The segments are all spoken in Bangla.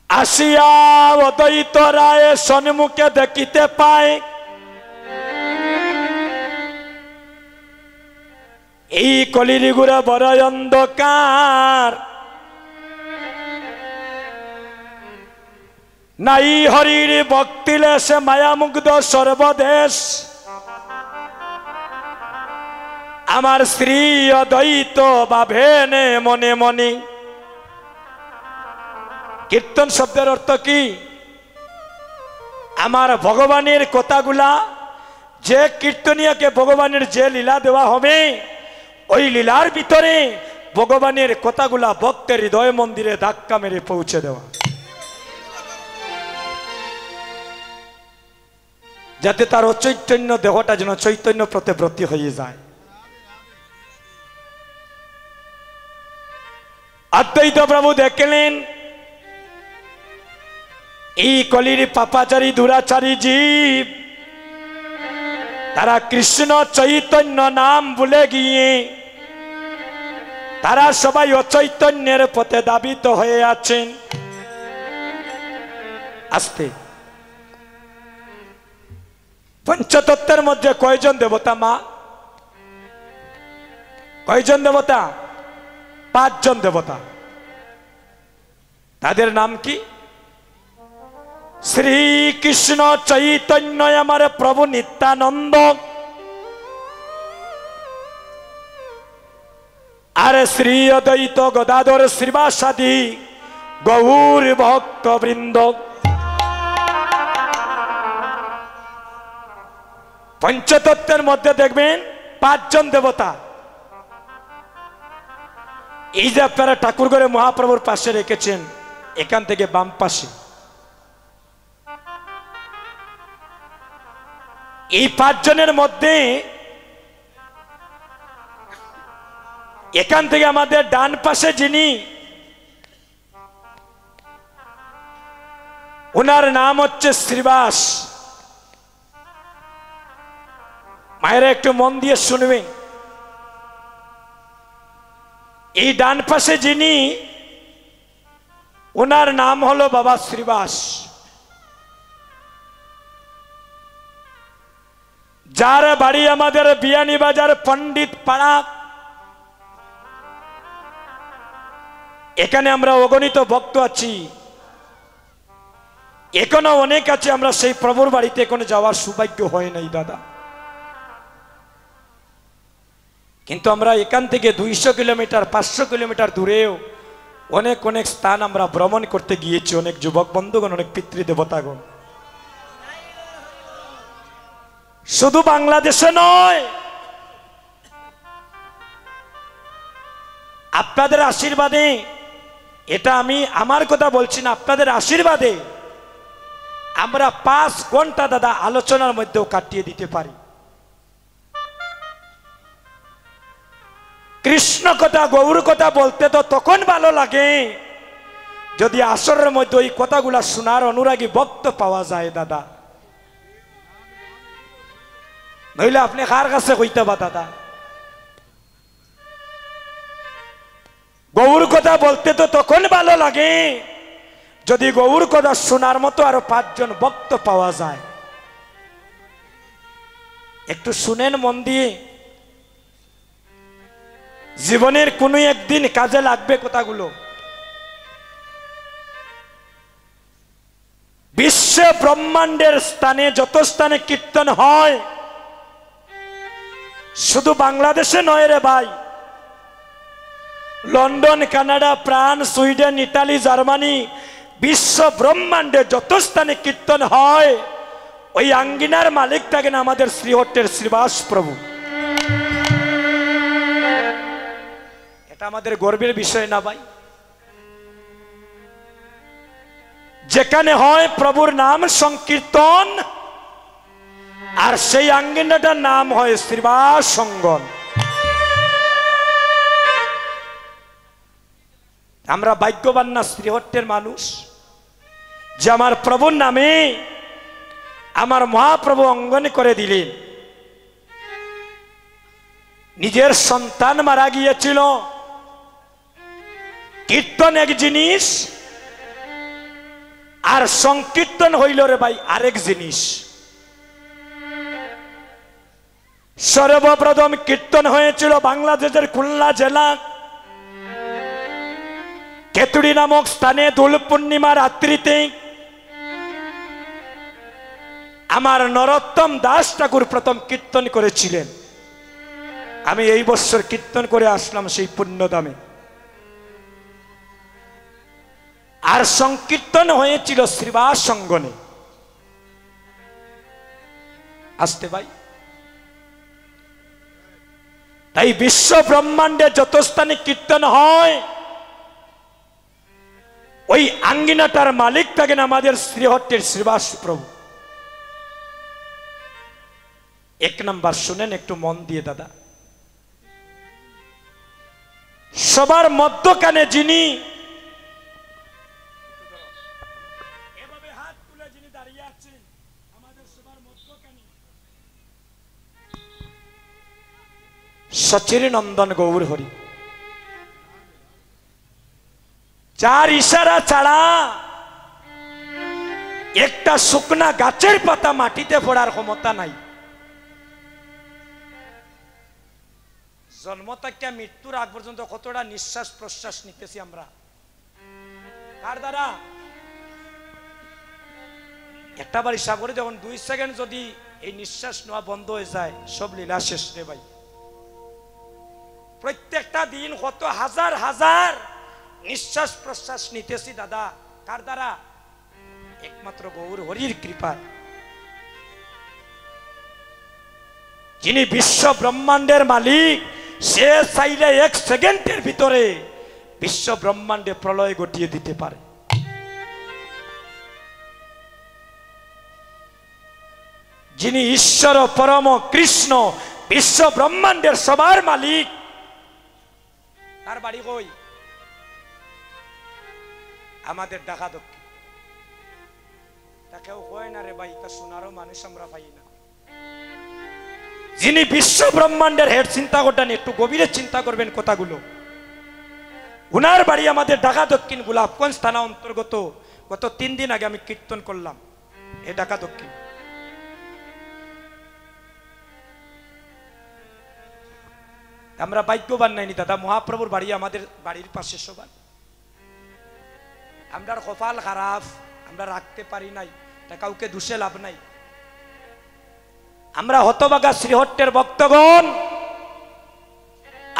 আসিয়া অদ্বৈত রায় সন্মুখে দেখিতে পায় এই কলিযুগের বড় অন্ধকার, নাই হরির ভক্তিলে সে মায়ামুগ্ধ সর্বদেশ। আমার শ্রী অদ্বৈত ভাবেনে মনে মনে। কীর্তন শব্দের অর্থ কি? আমার ভগবানের কথাগুলা, যে কীর্তনীয়কে ভগবানের যে লীলা দেওয়া হবে ওই লীলার ভিতরে ভগবানের কথাগুলা ভক্তের হৃদয় মন্দিরে ধাক্কা মেরে পৌঁছে দেওয়া, যাতে তার অচৈতন্য দেহটা যেন চৈতন্য প্রতিব্রতী হয়ে যায়। অদ্বৈত প্রভু দেখলেন এই কলির পাপাচারী দুরাচারী জীব তারা কৃষ্ণ চৈতন্য নাম ভুলে গিয়ে তারা সবাই অচৈতন্যের পথে দাবিত হয়ে আছেন। আস্তে পঞ্চতত্ত্বের মধ্যে কয়জন দেবতা মা? কয়জন দেবতা? 5 জন দেবতা। তাদের নাম কি? শ্রীকৃষ্ণ চৈতন্য আমার প্রভু নিত্যানন্দ, আর শ্রী অদ্বৈত গদাধর শ্রীবাসাদি গৌর ভক্ত বৃন্দ। পঞ্চতত্ত্বের মধ্যে দেখবেন 5 জন দেবতা। এই যে আপনারা ঠাকুরঘরে মহাপ্রভুর পাশে রেখেছেন, এখান থেকে বাম পাশে এই 5 জনের মধ্যে এখান থেকে আমাদের ডান পাশে যিনি, ওনার নাম হচ্ছে শ্রীবাস। মায়েরা একটু মন দিয়ে শুনবেন। এই ডান পাশে যিনি, ওনার নাম হলো বাবা শ্রীবাস। যার বাড়ি আমাদের বিয়ানীবাজার পণ্ডিত পাড়া। এখানে আমরা অগণিত ভক্ত আছি, এখনো অনেক আছে। আমরা সেই প্রভুর বাড়িতে এখনো যাওয়ার সৌভাগ্য হয় নাই দাদা, কিন্তু আমরা এখান থেকে 200 কিলোমিটার 500 কিলোমিটার দূরেও অনেক অনেক স্থান আমরা ভ্রমণ করতে গিয়েছি। অনেক যুবক বন্ধুগণ, অনেক পিতৃদেবতাগণ, শুধু বাংলাদেশে নয়, আপনাদের আশীর্বাদে, এটা আমি আমার কথা বলছি না, আপনাদের আশীর্বাদে আমরা 5 ঘন্টা দাদা আলোচনার মধ্যেও কাটিয়ে দিতে পারি। কৃষ্ণ কথা, গৌর কথা বলতে তো তখন ভালো লাগে যদি আসরের মধ্যে ওই কথাগুলা শোনার অনুরাগী ভক্ত পাওয়া যায় দাদা। নইলে আপনি কার কাছে কইতে বা দাদা? গৌর কথা বলতে তো তখন ভালো লাগে যদি গৌর কথা শোনার মতো আরো 5 জন ভক্ত পাওয়া যায়। একটু শুনেন মন দিয়ে, জীবনের কোনো একদিন কাজে লাগবে কথাগুলো। বিশ্ব ব্রহ্মাণ্ডের স্থানে যত স্থানে কীর্তন হয়, শুধু বাংলাদেশে নয় রে ভাই, London, Canada, France, Sweden, Italy, Germany, বিশ্ব ব্রহ্মাণ্ডে যত স্থানে কীর্তন হয়, ওই আঙ্গিনার মালিক থাকেন আমাদের শ্রীহট্টের শ্রীবাস প্রভু। এটা আমাদের গর্বের বিষয় না ভাই? যেখানে হয় প্রভুর নাম সংকীর্তন, আর সেই আঙ্গিনাটার নাম হয় শ্রীবাস সঙ্গন। আমরা ভাগ্যবান না শ্রীহট্টের মানুষ, যে আমার প্রভুর নামে আমার মহাপ্রভু অঙ্গন করে দিলেন। নিজের সন্তান মারা গিয়েছিল, কীর্তন এক জিনিস, আর সংকীর্তন হইল রে ভাই আরেক জিনিস। সর্বপ্রথম কীর্তন হয়েছিল বাংলাদেশের খুলনা জেলা কেতুড়ি নামক স্থানে দোল পূর্ণিমা রাত্রিতে আমার নরোত্তম দাস ঠাকুর প্রথম কীর্তন করেছিলেন। আমি এই বছর কীর্তন করে আসলাম সেই পুণ্যধামে। আর সংকীর্তন হয়েছিল শ্রীবাস অঙ্গনে। আসতে ভাই, তাই বিশ্ব ব্রহ্মাণ্ডে যত স্থানে কীর্তন হয় ওই আঙ্গিনাটার মালিক থাকেন আমাদের শ্রীহট্টের শ্রীবাস প্রভু। এক নাম্বার শুনেন একটু মন দিয়ে দাদা, সবার মধ্যখানে যিনি এভাবে হাত তুলে যিনি দাঁড়িয়ে আছেন আমাদের সবার মধ্যখানে সচির নন্দন গৌর হরি, যার ইশারা ছাড়া একটা শুকনা গাছের পাতা মাটিতে পড়ার ক্ষমতা নাই। জন্ম থেকে মৃত্যুর আগ পর্যন্ত কতটা নিঃশ্বাস প্রশ্বাস নিতেছি আমরা কার দ্বারা? একটা বার হিসাব করে যখন 2 সেকেন্ড যদি এই নিঃশ্বাস নেওয়া বন্ধ হয়ে যায় সব লীলা শেষ রে ভাই। প্রত্যেকটা দিন কত হাজার হাজার নিঃশ্বাস প্রশ্বাস নিতেছি দাদা কার দ্বারা? একমাত্র গৌর হরির কৃপায়। যিনি বিশ্ব ব্রহ্মাণ্ডের মালিক, সে চাইলে 1 সেকেন্ডের ভিতরে বিশ্ব ব্রহ্মাণ্ডে প্রলয় ঘটিয়ে দিতে পারে। যিনি ঈশ্বর পরম কৃষ্ণ বিশ্ব ব্রহ্মাণ্ডের সবার মালিক, তার বাড়ি কই? আমাদের ঢাকা দক্ষিণ। তাকেও কয় না রে ভাই, তা শোনারও মানুষ আমরা পাই না। যিনি বিশ্ব ব্রহ্মাণ্ডের হেড, চিন্তা করতেন, একটু গভীরে চিন্তা করবেন কথাগুলো। উনার বাড়ি আমাদের ঢাকা দক্ষিণ গোলাপগঞ্জ থানা অন্তর্গত। গত 3 দিন আগে আমি কীর্তন করলাম এ ঢাকা দক্ষিণ। আমরা ভাগ্যবান নাইনি দাদা, মহাপ্রভুর বাড়ি আমাদের বাড়ির পাশে সবার। আমরা কপাল খারাপ, আমরা রাখতে পারি নাই, তা কাউকে দোষে লাভ নাই। আমরা হতভাগা শ্রীহট্টের ভক্তগণ,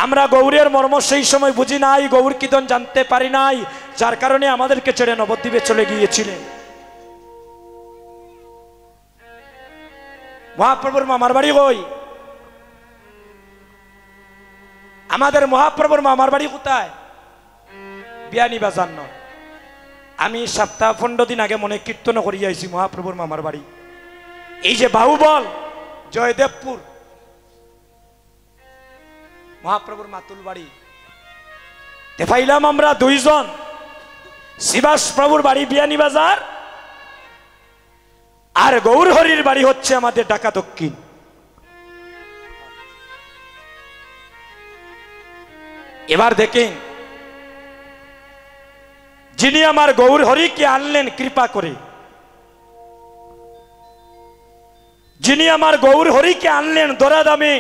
আমরা গৌরের মর্ম সেই সময় বুঝি নাই, গৌর কীর্তন জানতে পারি নাই, যার কারণে আমাদেরকে ছেড়ে নবদ্বীপে চলে গিয়েছিলেন। মহাপ্রভুর মামার বাড়ি কই? আমাদের মহাপ্রভুর মামার বাড়ি কোথায়? বিয়ানীবাজার নয়। আমি সপ্তাহ 15 দিন আগে মনে কীর্তন করিয়া আইছি মহাপ্রভুর মামার বাড়ি। এই যে বাহুবল জয়দেবপুর মহাপ্রভুর মাতুল বাড়ি দেখাইলাম আমরা 2 জন। শ্রীবাস প্রভুর বাড়ি বিয়ানীবাজার, আর গৌর হরির বাড়ি হচ্ছে আমাদের ঢাকা দক্ষিণ। এবার দেখেন, যিনি আমার গৌর হরিকে আনলেন কৃপা করে, যিনি আমার গৌর হরিকে আনলেন দরা দামে,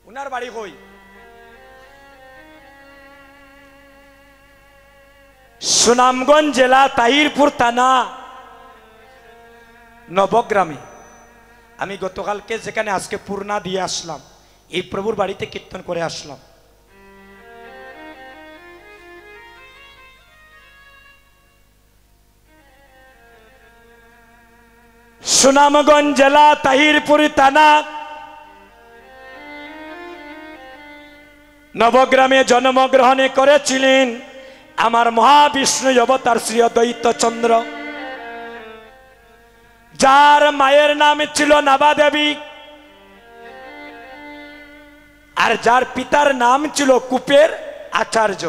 উনার বাড়ি কই? সুনামগঞ্জ জেলা তাহিরপুর থানা নবগ্রামে। আমি গতকালকে যেখানে আজকে পূর্ণা দিয়ে আসলাম, এই প্রভুর বাড়িতে কীর্তন করে আসলাম। সুনামগঞ্জ জেলা তাহিরপুর থানা নবগ্রামে জন্মগ্রহণে করেছিলেন আমার মহাবিষ্ণু অবতার শ্রী অদ্বৈত চন্দ্র, যার মায়ের নাম ছিল নাবা দেবী আর যার পিতার নাম ছিল কুপের আচার্য।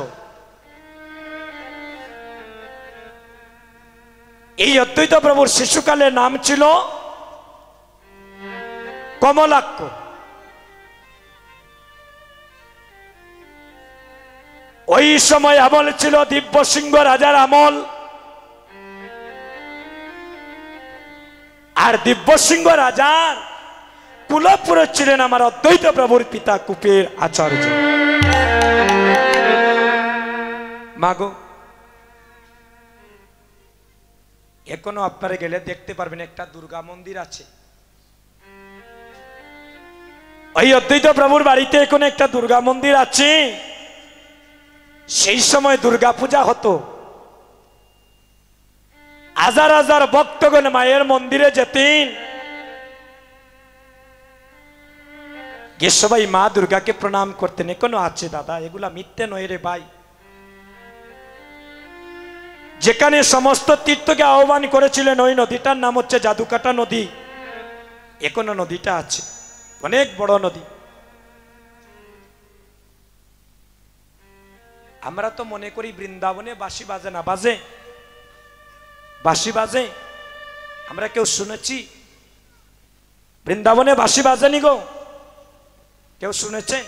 এই অদ্বৈত প্রভুর শিশুকালের নাম ছিল কমলাক্ষ। ওই সময় আমল ছিল দিব্য সিংহ রাজার আমল। আর দিব্যসিংহ রাজার কুলপুরুষ ছিলেন আমার অদ্বৈত প্রভুর পিতা কুপের আচার্য। মাগো, এখনো আপনারা গেলে দেখতে পারবেন একটা দুর্গা মন্দির আছে। ওই অদ্বৈত প্রভুর বাড়িতে এখন একটা দুর্গা মন্দির আছে। সেই সময় দুর্গা পূজা হতো, হাজার হাজার ভক্তগণ মায়ের মন্দিরে যেতেন, গিয়ে সবাই মা দুর্গাকে প্রণাম করতেন। এখনো আছে দাদা, এগুলা মিথ্যে নয় রে ভাই। যেখানে সমস্ত তীর্থকে আহ্বান করেছিলেন ওই নদীটার নাম হচ্ছে জাদুকাটা নদী। এখনো নদীটা আছে, অনেক বড় নদী। আমরা তো মনে করি বৃন্দাবনে বাঁশি বাজে না, বাজে, বাঁশি বাজে। আমরা কেউ শুনেছি বৃন্দাবনে বাঁশি বাজেনি গো? কেউ শুনেছে?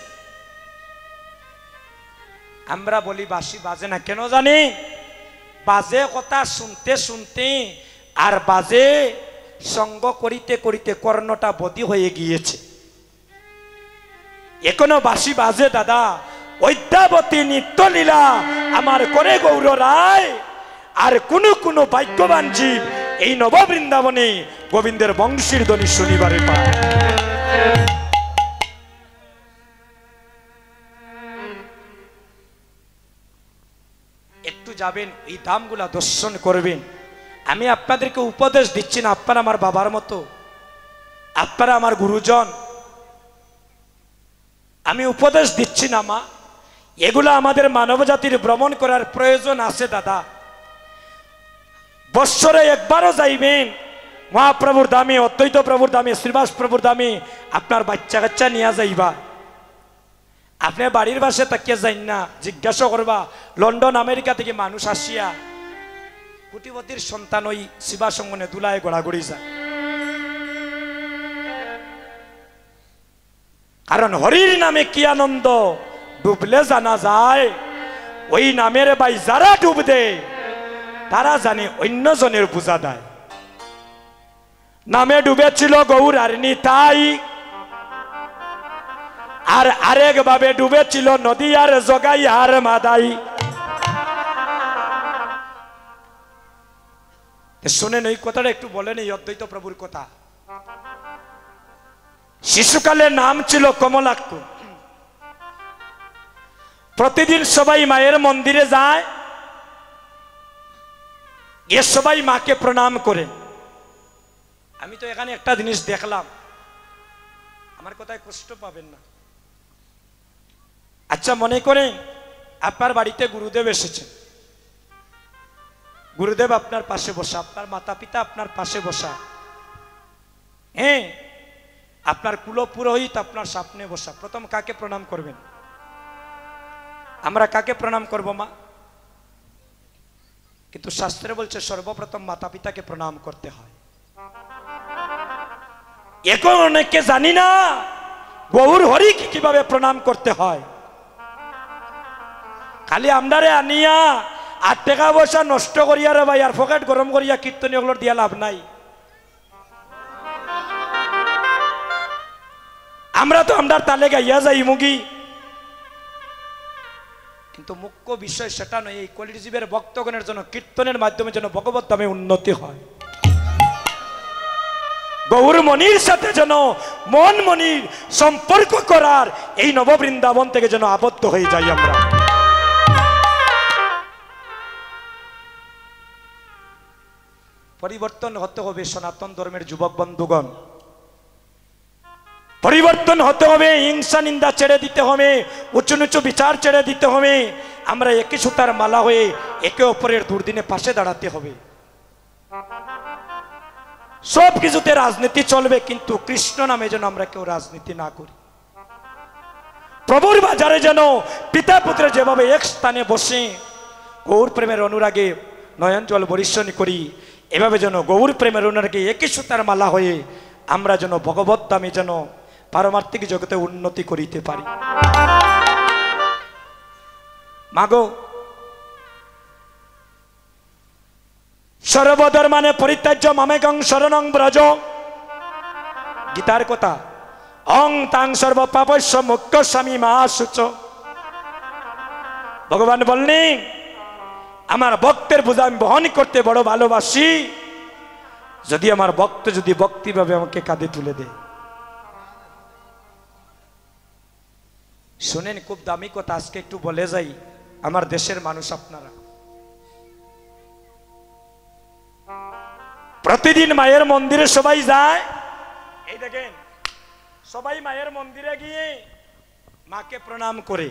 আমরা বলি বাঁশি বাজে না, কেন জানি? বাজে কথা শুনতে শুনতে আর বাজে সঙ্গ করিতে করিতে কর্ণটা বদী হয়ে গিয়েছে। এখনো বাঁশি বাজে দাদা। অদ্যাবতী নিত্যলীলা আমার করে গৌর রায়। আর কোন কোন ভাগ্যবান জীব এই নব বৃন্দাবনে গোবিন্দের বংশীর ধ্বনি শনিবারে পায়। একটু যাবেন, এই ধামগুলা দর্শন করবেন। আমি আপনাদেরকে উপদেশ দিচ্ছি না, আপনারা আমার বাবার মতো, আপনারা আমার গুরুজন। আমি উপদেশ দিচ্ছি না মা, এগুলা আমাদের মানব জাতির ভ্রমণ করার প্রয়োজন আছে দাদা। বৎসরে একবারও যাইবেন মহাপ্রভুর দামে, অদ্বৈত প্রভুর দামে, শ্রীবাস প্রভুর দামে আপনার বাচ্চা কাচ্চা নিয়ে যাইবা। আপনি বাড়ির বাসে তাকিয়ে যাইন না, জিজ্ঞাসা করবা লন্ডন আমেরিকা থেকে মানুষ আসিয়া কোটিপতির সন্তান ওই শিবা সঙ্গনে দুলায় গোড়াগড়ি যায়। কারণ হরির নামে কি আনন্দ, ডুবলে জানা যায়। ওই নামের ভাই যারা ডুব দেয় তারা জানে অন্য জনের বোঝা দেয়। নামে ডুবেছিল গৌর আর নিতাই, আর আরেক ভাবে ডুবেছিল নদী আর জগাই আর মাদাই। শুনেন এই কথাটা একটু বলেন, এই অদ্বৈত প্রভুর কথা। শিশুকালে নাম ছিল কমলাক্ষ। প্রতিদিন সবাই মায়ের মন্দিরে যায়, এ সবাই মাকে প্রণাম করে। আমি তো এখানে একটা জিনিস দেখলাম, আমার কথায় কষ্ট পাবেন না। আচ্ছা মনে করেন আপনার বাড়িতে গুরুদেব এসেছেন, গুরুদেব আপনার পাশে বসা, আপনার মাতা পিতা আপনার পাশে বসা, হ্যাঁ, আপনার কুলপুরোহিত আপনার সামনে বসা। প্রথম কাকে প্রণাম করবেন? আমরা কাকে প্রণাম করব মা? কিন্তু শাস্ত্রে বলছে সর্বপ্রথম মাতা পিতাকে প্রণাম করতে হয়। এখন অনেকে জানি না গৌর হরিকে কিভাবে প্রণাম করতে হয়। খালি আমদারে আনিয়া 8 টাকা পয়সা নষ্ট করিয়া রে ভাই, আর পকেট গরম করিয়া কীর্তনী ওগুলোর দিয়া লাভ নাই। আমরা তো আমদার তালে গাইয়া যাই মুগি, কিন্তু মুখ্য বিষয় সেটা নয়। এই কলিজীবের ভক্তগণের জন্য কীর্তনের মাধ্যমে যেন ভগবত ধামে উন্নতি হয়, গৌর মনির সাথে যেন মন মনির সম্পর্ক করার এই নববৃন্দাবন থেকে যেন আবদ্ধ হয়ে যাই আমরা। পরিবর্তন হতে হবে সনাতন ধর্মের যুবক বন্ধুগণ, পরিবর্তন হতে হবে। হিংসা নিন্দা ছেড়ে দিতে হবে, উঁচু নিচু বিচার ছেড়ে দিতে হবে। আমরা একই সুতার মালা হয়ে একে অপরের দুর্দিনে পাশে দাঁড়াতে হবে। সব কিছুতে রাজনীতি চলবে, কিন্তু কৃষ্ণ নামে যেন আমরা কেউ রাজনীতি না করি। প্রভুর বাজারে যেন পিতা পুত্র যেভাবে এক স্থানে বসে গৌর প্রেমের অনুরাগে নয়ন জল বরিশন করি, এভাবে যেন গৌর প্রেমের অনুরাগে একই সুতার মালা হয়ে আমরা যেন ভগবত ধামে যেন পারমার্থিক জগতে উন্নতি করিতে পারি। মাগো, সর্বধর্মানে পরিত্যাজ্য মামেকং শরণং ব্রজ, গীতার কথা। অং তাং সর্ব পাপস্য মুখ্য স্বামী মা শুচ। ভগবান বললেন আমার ভক্তের বোঝা আমি বহন করতে বড় ভালোবাসি, যদি আমার ভক্ত যদি ভক্তিভাবে আমাকে কাঁধে তুলে দেয়। শুনেন, খুব দামি কথা, আজকে একটু বলে যাই। আমার দেশের মানুষ আপনারা প্রতিদিন মায়ের মন্দিরে সবাই যায়। এই দেখেন, সবাই মায়ের মন্দিরে গিয়ে মাকে প্রণাম করে।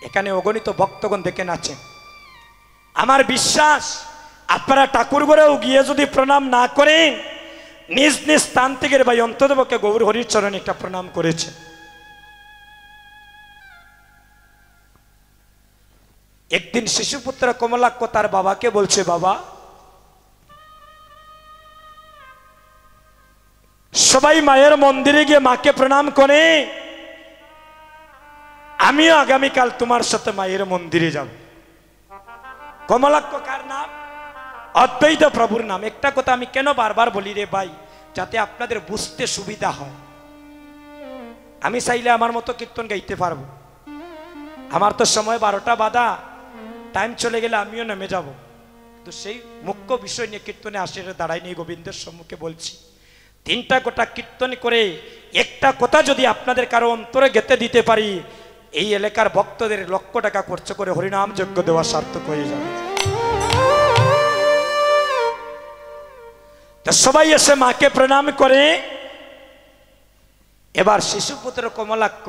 এখানে অগণিত ভক্তগণ দেখে নাচেন। আমার বিশ্বাস আপনারা ঠাকুরঘরেও গিয়ে যদি প্রণাম না করেন, নিজ নিজ স্থান থেকে ভাই অন্ততপক্ষে গৌর হরির চরণে একটা প্রণাম করেছে। একদিন শিশুপুত্র কমলাক্ষ তার বাবাকে বলছে, বাবা, সবাই মায়ের মন্দিরে গিয়ে মাকে প্রণাম করে, আমিও আগামীকাল তোমার সাথে মায়ের মন্দিরে যাব। কমলাক্ষ কার নাম? অদ্বৈত প্রভুর নাম। একটা কথা আমি কেন বারবার বলি রে ভাই, যাতে আপনাদের বুঝতে সুবিধা হয়। আমি চাইলে আমার মতো কীর্তন গাইতে পারবো, আমার তো সময় 12টা বাধা, টাইম চলে গেলে আমিও নেমে যাব। তো সেই মুখ্য বিষয় নিয়ে কীর্তনে আসে দাঁড়াই নিয়ে গোবিন্দের সম্মুখে বলছি। 3টা গোটা কীর্তন করে একটা কথা যদি আপনাদের কারো অন্তরে গেঁথে দিতে পারি, এই এলাকার ভক্তদের লক্ষ টাকা খরচ করে হরিনাম যজ্ঞ দেওয়া সার্থক হয়ে যাবে। তো সবাই এসে মাকে প্রণাম করে। এবার শিশুপুত্র কমলাক্ষ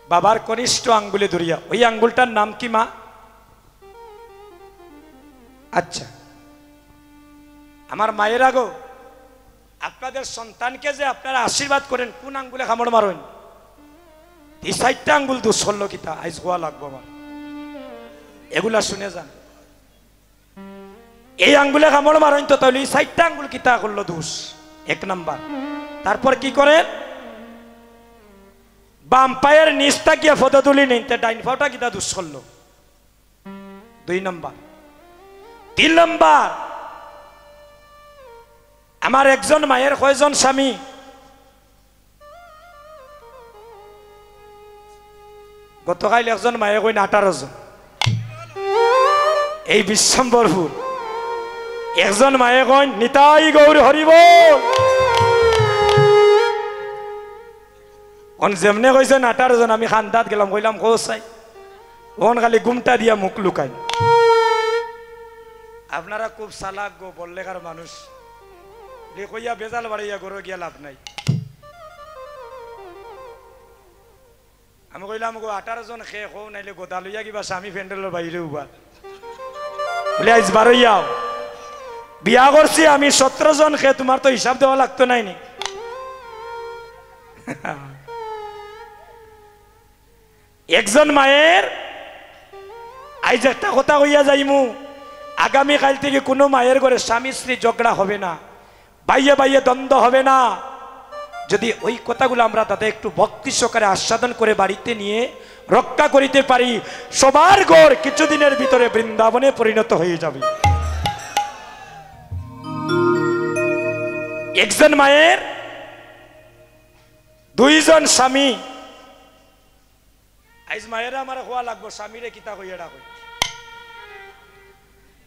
বাবার কনিষ্ঠ আঙ্গুলে ধরিয়া, ওই আঙ্গুলটার নাম কি মা? আচ্ছা, আমার মায়ের আগো, আপনাদের সন্তানকে যে আপনারা আশীর্বাদ করেন কোন আঙ্গুলে কামড় মারেন? এই 4টা আঙ্গুল দোষ হল কিতা, আইস হওয়া লাগবো আমার। এগুলা শুনে যান, এই আঙ্গুলে কামড় মারেন তো তাহলে এই 4টা আঙ্গুল কিতা করলো দোষ? 1 নাম্বার। তারপর কি করেন? বাম পায়ের নিচটা গিয়ে ফটো তুলি নেই, ডাইন পাওটা কিতা দোষ করলো? 2 নাম্বার। 3 নাম্বার, আমার একজন মায়ের কয়জন স্বামী? গতকাল একজন মায়ে কইন 18 জন। এই বিশ্বম্বরপুর একজন মায়ে কইন নিতাই গৌর হরিবল। যেমনে কইছেন 18 জন, আমি খান্দাত গেলাম, কইলাম কোসাই, ওন খালি গুমটা দিয়া মুখ লুকাই। আপনারা খুব চালাক গো, বললেকার মানুষ, কইয়া বেজাল বাড়াইয়া গরো গিয়া লাভ নাই। আমি কইলাম গো 18 জন খেয়ে খো, নাইলে গোদা লইয়া কিবা স্বামী প্যান্ডেলের বাইরে উবা বলে আজ বারইয়াও। বিয়া করছি আমি 17 জন খেয়ে, তোমার তো হিসাব দেওয়া লাগতো নাইনি। একজন মায়ের আইজ একটা কথা কইয়া যাইমু, আগামীকাল থেকে কোনো মায়ের ঘরে স্বামী স্ত্রী ঝগড়া হবে না, বাইয়ে বাইয়ে দ্বন্দ্ব হবে না, যদি ওই কথাগুলো আমরা তাতে একটু ভক্তি সহকারে আস্বাদন করে বাড়িতে নিয়ে রক্ষা করিতে পারি, সবার ঘর কিছুদিনের ভিতরে বৃন্দাবনে পরিণত হয়ে যাবে। একজন মায়ের 2 জন স্বামী, আইজ মায়েরা আমার হওয়া লাগবো, স্বামীরে কিতা কইয়া ডাকই,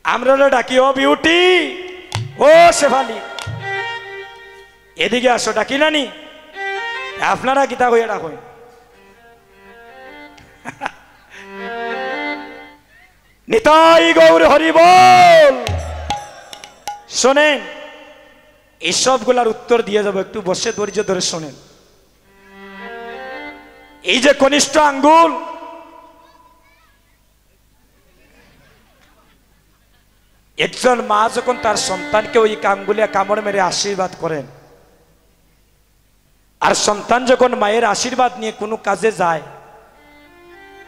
আমরা ডাকি ও বিউটি, ও শেফালি, এদিকে আসো, ডাকি নানি, আপনারা কিতা কইয়া ডাকই? নিতাই গৌর হরিবল। শোনেন, এই সবগুলার উত্তর দিয়ে যাব, একটু বসে ধৈর্য ধরে শোনেন। এই যে কনিষ্ঠ আঙ্গুল, একজন মা যখন তার সন্তানকে ওই আঙ্গুলে কামড় মেরে আশীর্বাদ করেন, আর সন্তান যখন মায়ের আশীর্বাদ নিয়ে কোনো কাজে যায়,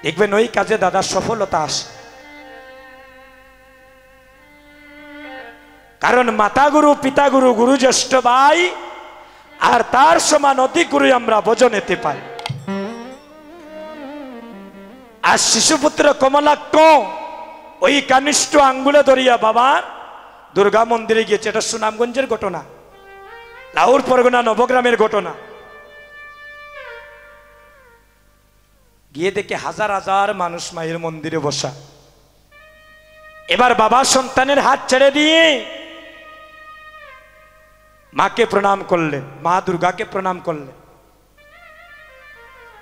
দেখবেন ওই কাজে দাদা সফলতা আসে। কারণ মাতা গুরু, পিতা গুরু, গুরু জ্যেষ্ঠ ভাই, আর তার সমান অধিক গুরু আমরা ভজনেতে পাই। আর শিশুপুত্র কমলাক্ষ ওই কানিষ্ঠ আঙ্গুলে ধরিয়া বাবার দুর্গা মন্দিরে গিয়েছে। এটা সুনামগঞ্জের ঘটনা, লাউর পরগনা নবগ্রামের ঘটনা। গিয়ে দেখে হাজার হাজার মানুষ মায়ের মন্দিরে বসা। এবার বাবা সন্তানের হাত ছেড়ে দিয়ে মাকে প্রণাম করলেন, মা দুর্গাকে প্রণাম করলেন।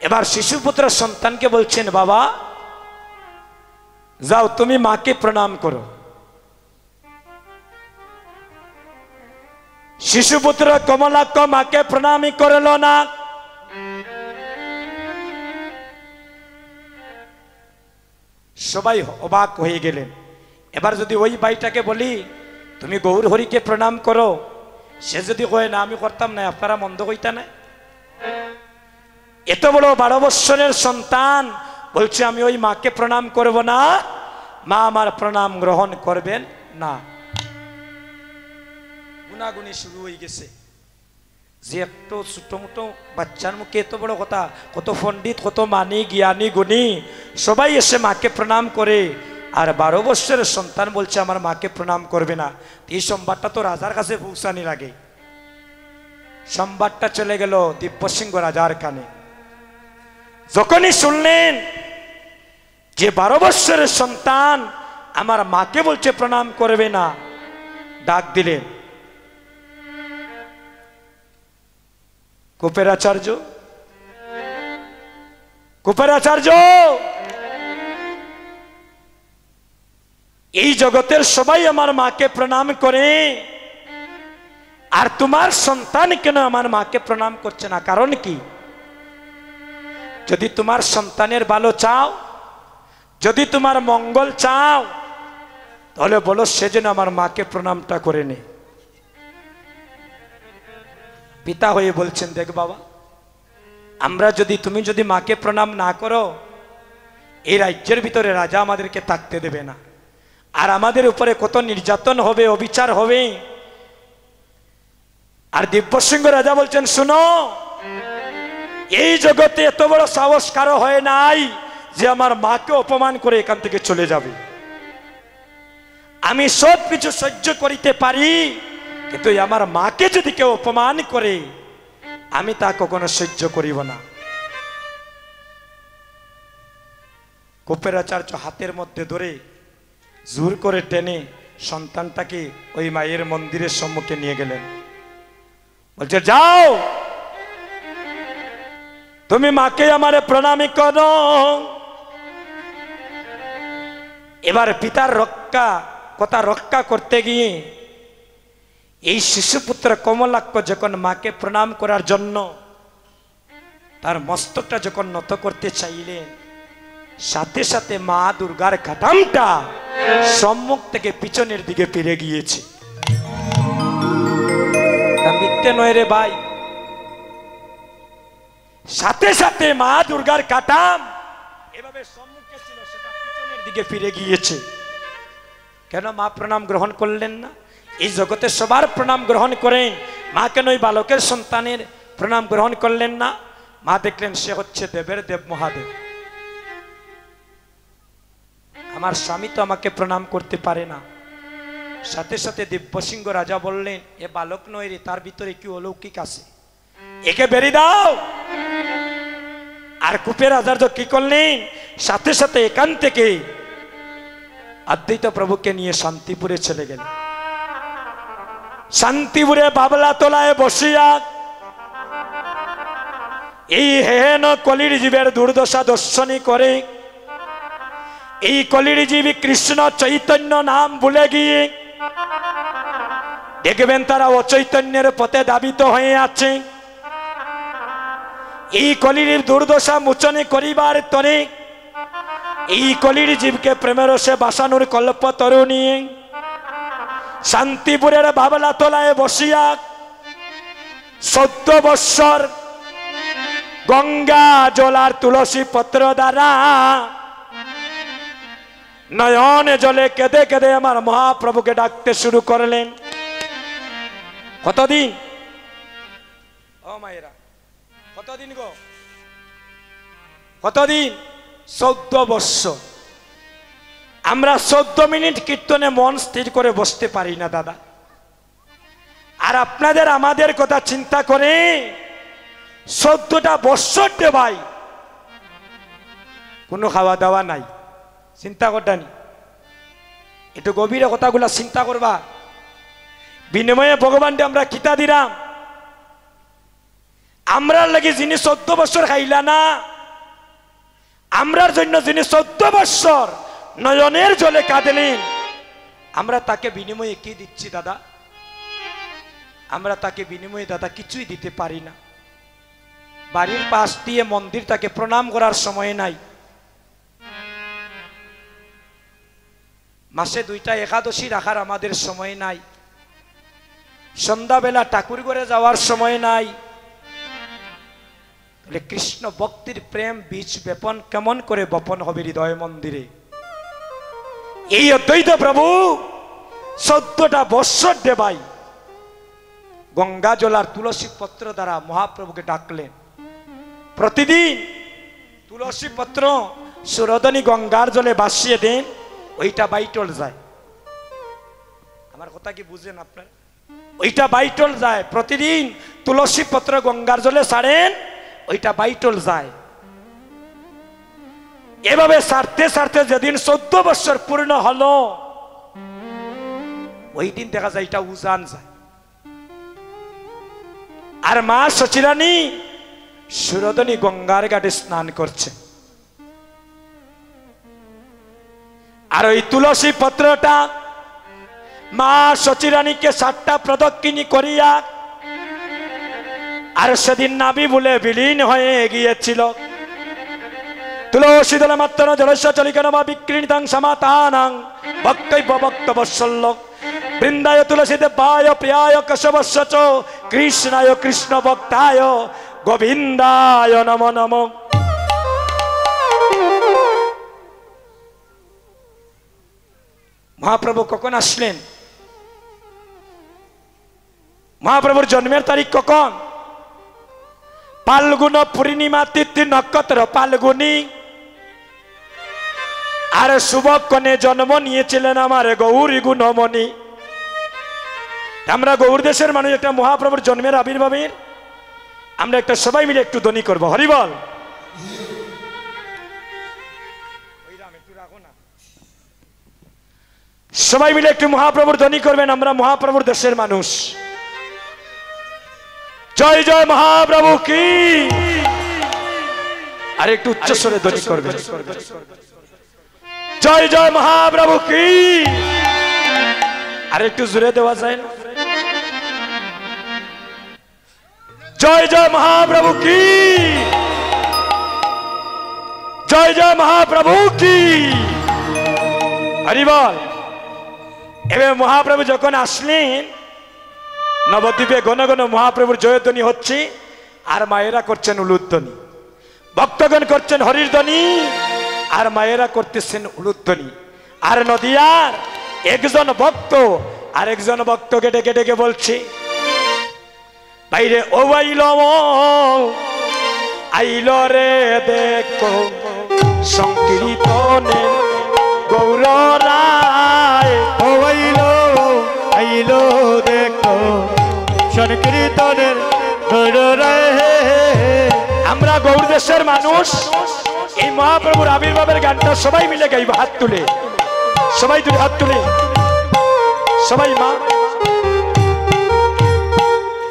এবার শিশুপুত্র সন্তানকে বলছেন, বাবা যাও তুমি মাকে প্রণাম করো। শিশুপুত্র কমলাক্ষ মাকে প্রণামই করল না। সবাই অবাক হয়ে গেলেন। এবার যদি ওই ভাইটাকে বলি তুমি গৌর হরিকে প্রণাম করো, সে যদি কয় না আমি করতাম না, আপনারা মন্দ কইতা না। এত বড় 12 বৎসরের সন্তান বলছে আমি ওই মাকে প্রণাম করব না, মা আমার প্রণাম গ্রহণ করবেন না। গুনাগুনি শুরু হয়ে গেছে যে একটু ছোট মোটো বাচ্চার মুখে এত বড় কথা, কত পণ্ডিত, কত মানি, জ্ঞানী, গুণী সবাই এসে মাকে প্রণাম করে, আর 12 বৎসরের সন্তান বলছে আমার মাকে প্রণাম করবে না। এই সংবাদটা তো রাজার কাছে পৌঁছানির আগে সংবাদটা চলে গেল দিব্যসিংহ রাজার কানে। যখনই শুনলেন যে 12 বৎসরের সন্তান আমার মাকে বলছে প্রণাম করবে না, ডাক দিলেন কুপের আচার্য, কুপের আচার্য, এই জগতের সবাই আমার মাকে প্রণাম করে, আর তোমার সন্তান কেন আমার মাকে প্রণাম করছে না? কারণ কি? যদি তোমার সন্তানের ভালো চাও, যদি তোমার মঙ্গল চাও, তাহলে বলো সে যেন আমার মাকে প্রণামটা করে নে। পিতা হয়ে বলছেন, দেখ বাবা, আমরা যদি, তুমি যদি মাকে প্রণাম না করো, এই রাজ্যের ভিতরে রাজা আমাদেরকে থাকতে দেবে না, আর আমাদের উপরে কত নির্যাতন হবে, অবিচার হবে। আর দিব্যসিংহ রাজা বলছেন, শুনো, এই জগতে এত বড় সাহস কারো হয় নাই যে আমার মাকে অপমান করে এখান থেকে চলে যাবে। আমি সব কিছু সহ্য করিতে পারি, কিন্তু আমার মাকে যদি কেউ অপমান করে আমি তা কখনো সহ্য করিব না। কুপের আচার্য হাতের মধ্যে ধরে জোর করে টেনে সন্তানটাকে ওই মায়ের মন্দিরের সম্মুখে নিয়ে গেলেন। বলছে, যাও তুমি মাকে আমারে প্রণামী করো। এবার পিতার কথা রক্ষা করতে গিয়ে এই শিশুপুত্র কমলাক্ষ যখন মাকে প্রণাম করার জন্য তার মস্তকটা যখন নত করতে চাইলেন, সাথে সাথে মা দুর্গার কাটামটা সম্মুখ থেকে পিছনের দিকে ফিরে গিয়েছে। মিথ্যে নয় রে ভাই, সাথে সাথে মা দুর্গার কাটাম এভাবে সম্মুখে ছিল, সেটা পিছনের দিকে ফিরে গিয়েছে। কেন মা প্রণাম গ্রহণ করলেন না? এই জগতে সবার প্রণাম গ্রহণ করেন, মা কেন ওই বালকের সন্তানের প্রণাম গ্রহণ করলেন না? মা দেখলেন সে হচ্ছে দেবের দেব মহাদেব, আমার স্বামী তো আমাকে প্রণাম করতে পারে না। সাথে সাথে দিব্যসিংহ রাজা বললেন, এ বালক নয় রে, তার ভিতরে কি অলৌকিক আছে, একে বেরিয়ে দাও। আর কুপের আচার্য কি করলেন? সাথে সাথে এখান থেকে অদ্বৈত প্রভুকে নিয়ে শান্তিপুরে চলে গেলেন। শান্তিপুরে বাবলা তলায় বসিয়া এই হেন কলির জীবের দুর্দশা দর্শনী করে, এই কলির জীবী কৃষ্ণ চৈতন্য নাম ভুলে গিয়ে দেখবেন তারা অচৈতন্যের পথে দাবিত হয়ে আছে। এই কলির দুর্দশা মোচনে করিবার তরে এই কলির জীবকে প্রেমের রসে বাসানোর কল্প তরুণী শান্তিপুরের বাবলা তলায় বসিয়া 14 বৎসর গঙ্গা জলার তুলসী পত্র দ্বারা নয়নে জলে কেঁদে কেঁদে আমার মহাপ্রভুকে ডাকতে শুরু করলেন। কতদিন? ও মায়েরা, কতদিন গো? কতদিন? 14 বৎসর। আমরা 14 মিনিট কীর্তনে মন স্থির করে বসতে পারি না দাদা। আর আপনাদের আমাদের কথা চিন্তা করে 14টা বৎসর ভাই কোনো খাওয়া দাওয়া নাই, চিন্তা করতানি। একটু গভীরে কথাগুলা চিন্তা করবা। বিনিময়ে ভগবানকে আমরা কিতা দিলাম? আমরার লাগি যিনি 14 বছর খাইলা না, আমরার জন্য যিনি 14 বছর নয়নের জলে কাঁদলেন, আমরা তাকে বিনিময়ে কি দিচ্ছি দাদা? আমরা তাকে বিনিময়ে দাদা কিছুই দিতে পারি না। বাড়ির পাশ দিয়ে মন্দির তাকে প্রণাম করার সময় নাই, মাসে 2টা একাদশী রাখার আমাদের সময় নাই, সন্ধ্যাবেলা ঠাকুর ঘরে যাওয়ার সময় নাই। কৃষ্ণ ভক্তির প্রেম বীজ বেপন কেমন করে বপন হবে হৃদয় মন্দিরে? এই অদ্বৈত প্রভু 14টা বৎসর ভাই গঙ্গা জল আর তুলসী পত্র দ্বারা মহাপ্রভুকে ডাকলেন। প্রতিদিন তুলসী পত্র সুরদনী গঙ্গার জলে ভাসিয়ে দেন, ওইটা বাইটল যায়। আমার কথা কি বুঝেন আপনার? ওইটা বাইটল যায়। প্রতিদিন তুলসী পত্র গঙ্গার জলে ছাড়েন, ওইটা বাইটল যায়। এভাবে সারতে সারতে যেদিন 14 বছর পূর্ণ হলো, ওই দিন দেখা যায় এটা উজান যায়। আর মা সচিরানী সুরদনী গঙ্গার ঘাটে স্নান করছে। আর ওই তুলসী পত্রটা মা সচিরানীকে 7টা প্রদক্ষিণী করিয়া আর সেদিন নাভি বলে বিলীন হয়ে গিয়েছিল। তুলসী দলে মাত্র জলস্য চলিকেন বা বিক্রীণিতাং সমাতানাং ভক্তৈব ভক্তবৎসল্য বৃন্দায় তুলসী দেবায় প্রিয়ায় কেশবস্য চ কৃষ্ণায় কৃষ্ণ ভক্তায় গোবিন্দায় নমো নমঃ। মহাপ্রভু কখন আসলেন? মহাপ্রভুর জন্মের তারিখ কখন? ফাল্গুন পূর্ণিমা তিথি নক্ষত্র ফাল্গুনি। আর শুভক্ষণে জন্ম নিয়েছিলেন আমার গৌরী গুণমণি। আমরা গৌর দেশের মানুষ, একটা মহাপ্রভুর জন্মের আবির্ভাবের আমরা একটা সবাই মিলে একটু ধ্বনি করবো, হরিবল। সবাই মিলে একটু মহাপ্রভুর ধ্বনি করবেন। আমরা মহাপ্রভুর দেশের মানুষ। জয় জয় মহাপ্রভু কি। আর একটু উচ্চস্বরে ধ্বনি করবেন, জয় জয় মহাপ্রভু কি। আর একটু জোরে দেওয়া যায় না? জয় জয় মহাপ্রভু কি, জয় জয় মহাপ্রভু কি, হরি বল। এবার মহাপ্রভু যখন আসলেন, নবদ্বীপে ঘন ঘন মহাপ্রভুর জয়ধ্বনি হচ্ছে, আর মায়েরা করছেন উলুধ্বনি, ভক্তগণ করছেন হরির ধ্বনি, আর মায়েরা করতেছেন উলুধ্বনি। আর নদিয়ার একজন ভক্ত আর একজন ভক্তকে ডেকে ডেকে বলছে, বাইরে ও আইল আইল রে দেখো সংকীর্তনে গৌর রায়। ও আইল আইল দেখো সংকীর্তনের গৌর রায়। আমরা গৌর দেশের মানুষ, এই মহাপ্রভুর আবির্ভাবের গানটা সবাই মিলে গাইব। হাত তুলে সবাই তুলে, হাত তুলে সবাই, মা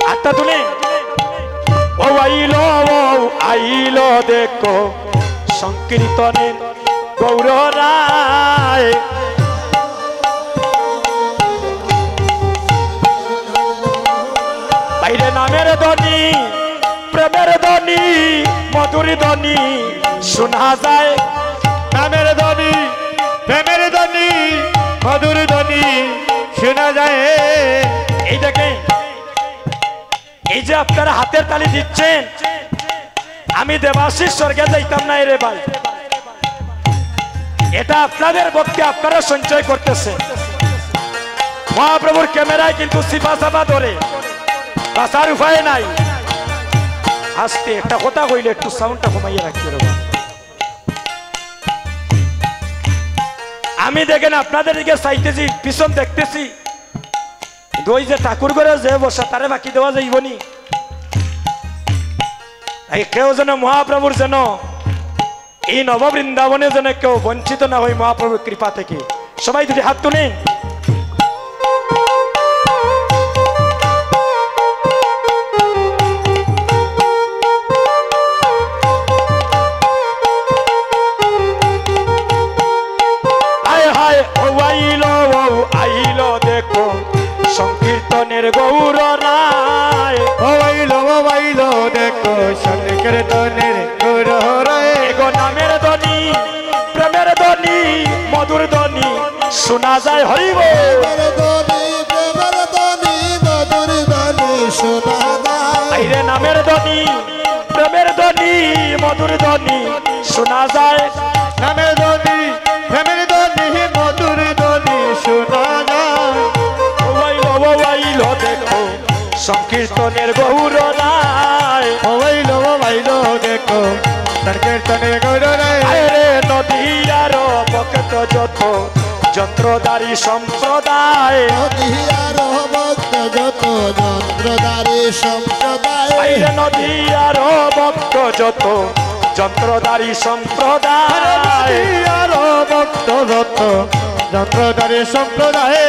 হাতটা তুলে। ও আইল দেখো সংকীর্তনে গৌর রায়। বাইরে নামের ধ্বনি, প্রেমের ধ্বনি, মধুর ধ্বনি শোনা যায়। নামের ধ্বনি, প্রেমের ধ্বনি, মধুর ধ্বনি শোনা যায়। এই দেখে, এই যে আপনারা হাতের তালি দিচ্ছেন, আমি দেবাশিস স্বর্গে যাইতাম না রে ভাই। এটা আপনাদের ভক্তি আপনারা সঞ্চয় করতেছে। মহাপ্রভুর ক্যামেরায় কিন্তু সিফা সাফা ধরে, বাঁচার উপায় নাই। আস্তে একটা কথা কইলে একটু সাউন্ডটা কমাইয়ে রাখতে হবে। আমি দেখেন আপনাদের দিকে চাইতেছি, পিছন দেখতেছি, ওই যে ঠাকুর ঘরে যে বসা তারে বাকি দেওয়া যাইবনি। এই কেউ যেন মহাপ্রভুর যেন এই নববৃন্দাবনে যেন কেউ বঞ্চিত না হয় মহাপ্রভুর কৃপা থেকে। সবাই দুটি হাত তুলেন। সংকীর্তনের গৌর রায় বাইলো দেখো সংকীর্তনের গৌর রায়। এগো নামের ধ্বনি প্রেমের ধ্বনি মধুর ধ্বনি শোনা যায় হরিব। আইরে নামের ধ্বনি প্রেমের ধ্বনি মধুর ধ্বনি শোনা যায়। নামের ধ্বনি প্রেমের ধ্বনি মধুর ধ্বনি শোনা যায়। দেখো সংকীর্তনের গৌর রায়। বাইলো দেখো সংকীর্তনের গৌর রায়। নদী আর ভক্ত যত যন্ত্রধারী সম্প্রদায়। নদী আর ভক্ত যত যন্ত্রধারী সম্প্রদায়। যন্ত্রধারী সম্প্রদায়।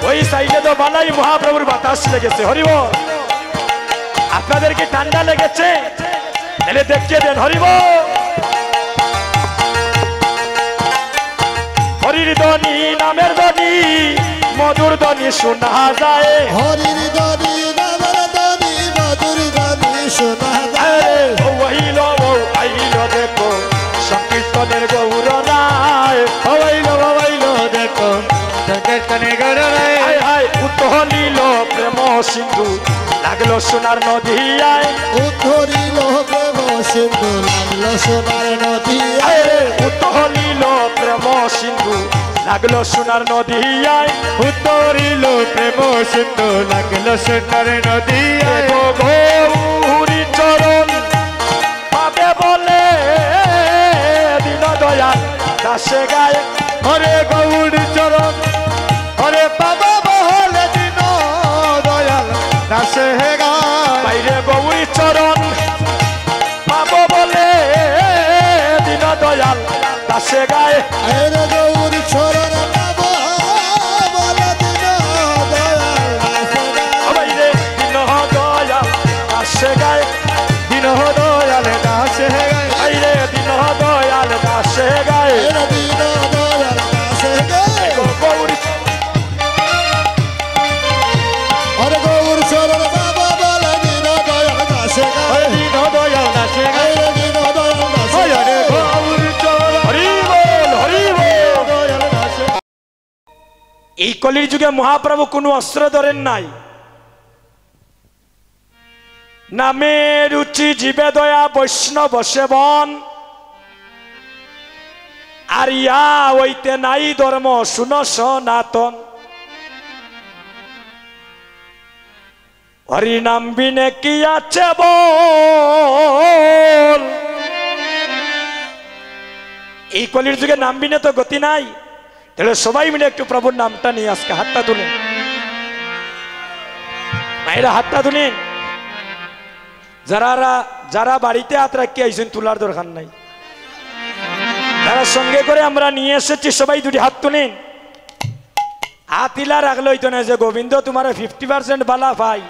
ওই সাইডে তো বালাই মহাপ্রভুর বাতাস লেগেছে হরিব। আপনাদেরকে ঠান্ডা লেগেছে এলে দেখিয়ে দেন হরিব। হরির ধ্বনি নামের ধ্বনি মধুর ধ্বনি শোনা যায়। হরির ধ্বনি নামের ধ্বনি মধুর ধ্বনি শোনা যায়। আইল দেখো সংকীর্তনের গৌর রায়। বাইলো দেখো সংকীর্তনের গৌর রায়। উত্তলিল প্রেম সিন্ধু লাগলো সোনার নদীয়ায়। উদ্ধরিল প্রেম সিন্ধু লাগলো সোনার নদীয়ায়। উত্তলিল প্রেম সিন্ধু লাগলো সোনার নদীয়ায়। উত্তরিল প্রেম সিন্ধু লাগলো সোনার নদীয়ায়। গৌরী চরণ পাবে বলে দিন দয়াল দাসে গায়ে। হরে গৌরী চরণ হরে পাবা বহলে দিন দয়াল দাসে গায়। বাইরে গৌরী চরণ পাবো বলে দিন দয়াল দাসে গায়ে। গৌরী চরণ পাবো বলে দিন দয়াল দাসে গায়। বাইরে দিন দয়াল দাসে গায়ে। দিন দয়াল দাসে গায়। বাইরে দিন দয়াল দাসে গায়ে। দিন দয়াল দাসে গায়। গৌরী হরে গৌর চরণ পাবো বলে দিন দয়াল দাসে গায়। দিন দয়াল দাসে গায়। দিন দয়াল দাসে হরে গায়। গৌরী চরণ হরি বল হরি বল। দয়াল দাসে। এই কলির যুগে মহাপ্রভু কোনো অস্ত্র ধরেন নাই। নামে রুচি জীবে দয়া বৈষ্ণব সেবন। আর ইয়া হইতে নাই ধর্ম শুন সনাতন। হরি নাম বিনে কি আছে বল। এই কলির যুগে নাম বিনে তো গতি নাই। তাহলে সবাই মিলে একটু প্রভুর নামটা নিয়ে আজকে হাতটা তুলেন। মায়েরা হাতটা তুলেন। যারা বাড়িতে হাত রাখি আইসেন তোলার দরকার নাই। যারা সঙ্গে করে আমরা নিয়ে এসেছি সবাই দুটি হাত তুলেন। হাত ইলা রাখলে হইতো না যে গোবিন্দ তোমার 50% বালা ভাই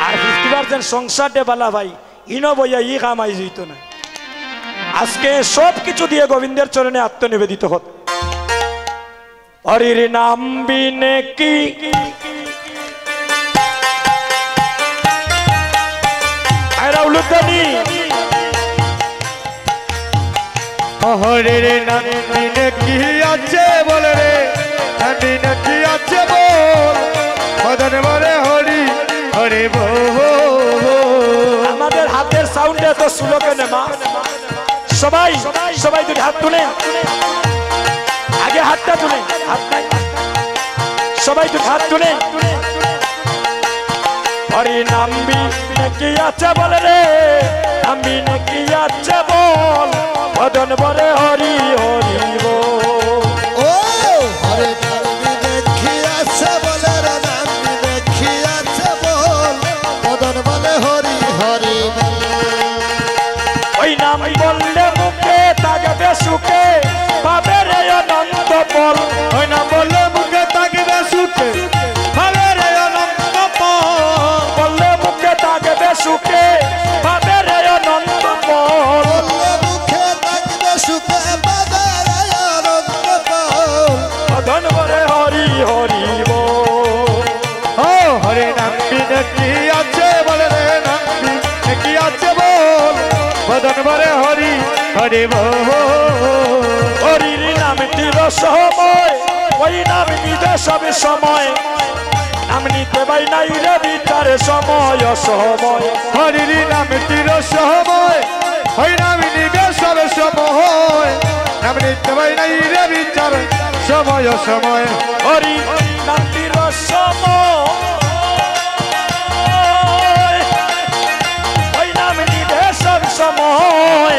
আর 50% সংসারটে বালা ভাই ইনো বইয়া ই কামাই যেত না। আজকে সব কিছু দিয়ে গোবিন্দের চরণে আত্মনিবেদিত হত। হরির নাম বিনে কি উলুদানি। হরির নাম বিনে কি আছে বল রে। নাম বিনে কি আছে বল। মদন বলে হরি হরি বল। আমাদের হাতের সাউন্ডে তো শুলো কেন মা? সবাই সবাই দুটি হাত তুলেন। আগে হাতটা তুলেন। হাত নাই সবাই দুটি হাত তুলেন। হরি নাম বিনে কি আছে বল রে। নাম বিনে কি আছে বল। মদন বলে হরি হরি বল। ও সুখে পাবে রে অনন্ত ফল ওই নাম বললে মুখে থাকবে সুখে পাবে রে অনন্ত ফল বললে মুখে থাকবে সুখে পাবে রে অনন্ত ফল বললে মুখে থাকবে সুখে পাবে রে অনন্ত ফল ধন বরে হরি হরি বল ও হরে নাম বিনে কি আছে বলে রে নাম বিনে কি আছে বল বদন বরে হরি হরি বল হরির নামটি রসময় ওই নাম নিতে সব সময় নাম নিতে পাই নাই রে বিচারে সময় অসময় হরির নাম তীর সময় ওই নাম নিবে সব সময় নাম নিতে পাই নাই রে বিচার সময় সময় হরি নামটি রসময় ওই নাম নিতে সব সময়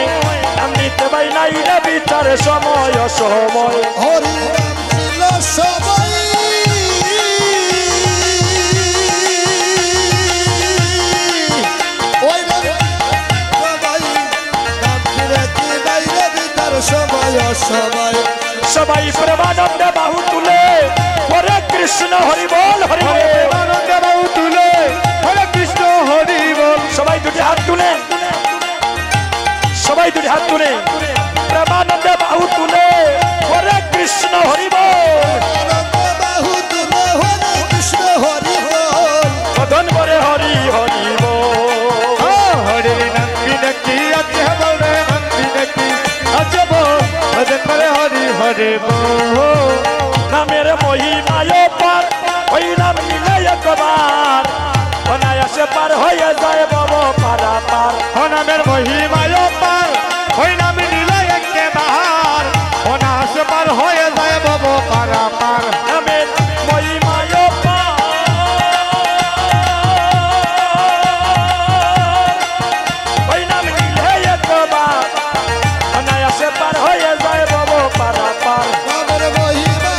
নাম নিতে পাই নাই রে বিচারে সময় অসময় হরি নাম ছিল সবাই ওই নাম সবাই নাম ফিরে কি বাইরে বিতার সময় অসময় সবাই প্রেমানন্দে বাহু তুলে হরে কৃষ্ণ হরি বল হরি হরে বল প্রেমানন্দ বাহু তুলে হরে কৃষ্ণ হরি বল সবাই দুটি হাত তুলে সবাই দুটি হাত তুলে প্রেমানন্দে বাহু তুলে হরে কৃষ্ণ হরি বল আনন্দ বাহু তুলে হরে কৃষ্ণ হরি বল মদন বরে হরি হরি বল হরে নাম বিনে কি আছে বল রে নাম বিনে কি আছে বল বদন বরে হরি হরি বল নামের মহিমায় পার ওই নাম নিলে একবার অনায়াসে পার হয়ে যায় বাবা পারা পার ও নামের মহিমায় পার ওই নাম নিলে একেবার অনাস পার হয়ে যায় বব পারা পার নামের মহিমায় পার ওই নাম নিলে একবার অনায়াসে পার হয়ে যায় বাবা পারা পার নামের মহিমা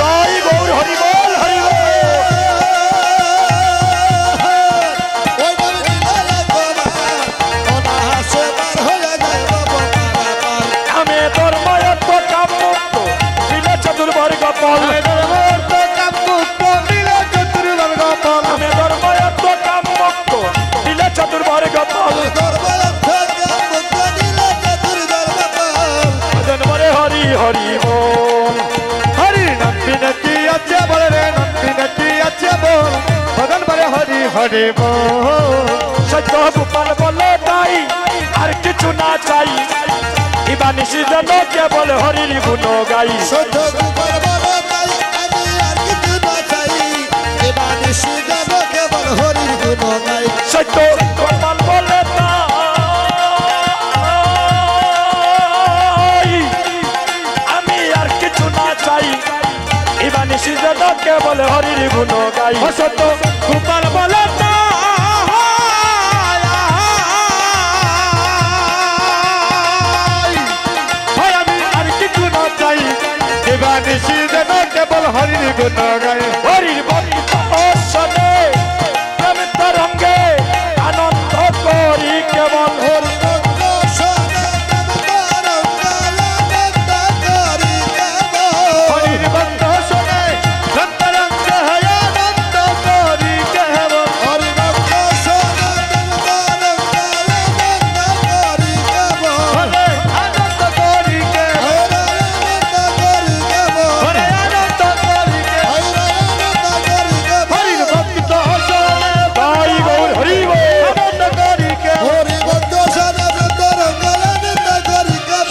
তাই গৌর হরি বল হরি বল ওই নাম নিলে একবার অনাহাসে পার হয়ে যায় বাবা পারাপার আমি তোর ময়ত্ব কামুক্ত বিলে চতুর্বর্গ ফল আমি তোর ময়ত্ব কামুক্ত বিলে চতুর্বর্গ ফল ভজন বরে হরি হরি বল হরি নাম বিনে কি আছে বল রে নাম বিনে কি আছে বল ভজন বলে হরি হরি বল সত্য গোপাল বলে তাই আর কিছু না চাই ইবা নিশি যেন কেবল হরির গুণ গাই সত্য গোপাল বলে তাই আমি আর কিছু না চাই এবার নিশি যাব কেবল হরির গুণ গাই সত্য গোপাল বলে তাই আমি আর কিছু না চাই ইবা নিশি যেন কেবল হরির গুণ গাই সত্য গোপাল বলে আমি আর কিছু না চাই এবার নিশিদেব কেবল হরির গুণ গাই হরির বন্দিত শোনে প্রেম তরঙ্গে আনন্দ করি কেবল হরি ভক্ত শোনে তরঙ্গ করি কেবল হরির বন্ধ শোনে সন্তরঙ্গ হয়ে আনন্দ করি কেবল হরি ভক্ত শোনে তরঙ্গ করি কেবল হরে আনন্দ করি কেবল হরে আনন্দ করি কেবল হরির ভক্ত শোনে তাই গৌর হরি বল আনন্দ করি কেবল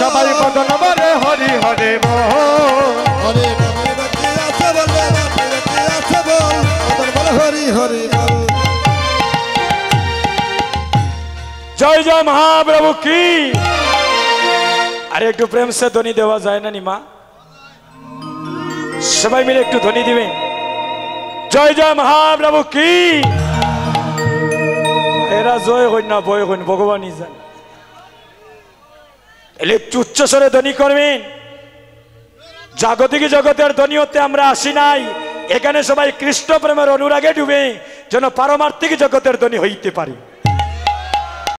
সবাই বদন বলে হরি হরে বল জয় জয় মহাপ্রভু কি আরে একটু প্রেম সে ধ্বনি দেওয়া যায় না নিমা সবাই মিলে একটু ধ্বনি দিবেন জয় জয় মহাপ্রভু কি এরা জয় হইন না ভয় হইন ভগবানই জানে এলে একটু উচ্চস্বরে ধ্বনি করবেন জাগতিক জগতের ধ্বনি হতে আমরা আসি নাই এখানে সবাই কৃষ্ণ প্রেমের অনুরাগে ডুবে যেন পারমার্থিক জগতের ধ্বনি হইতে পারি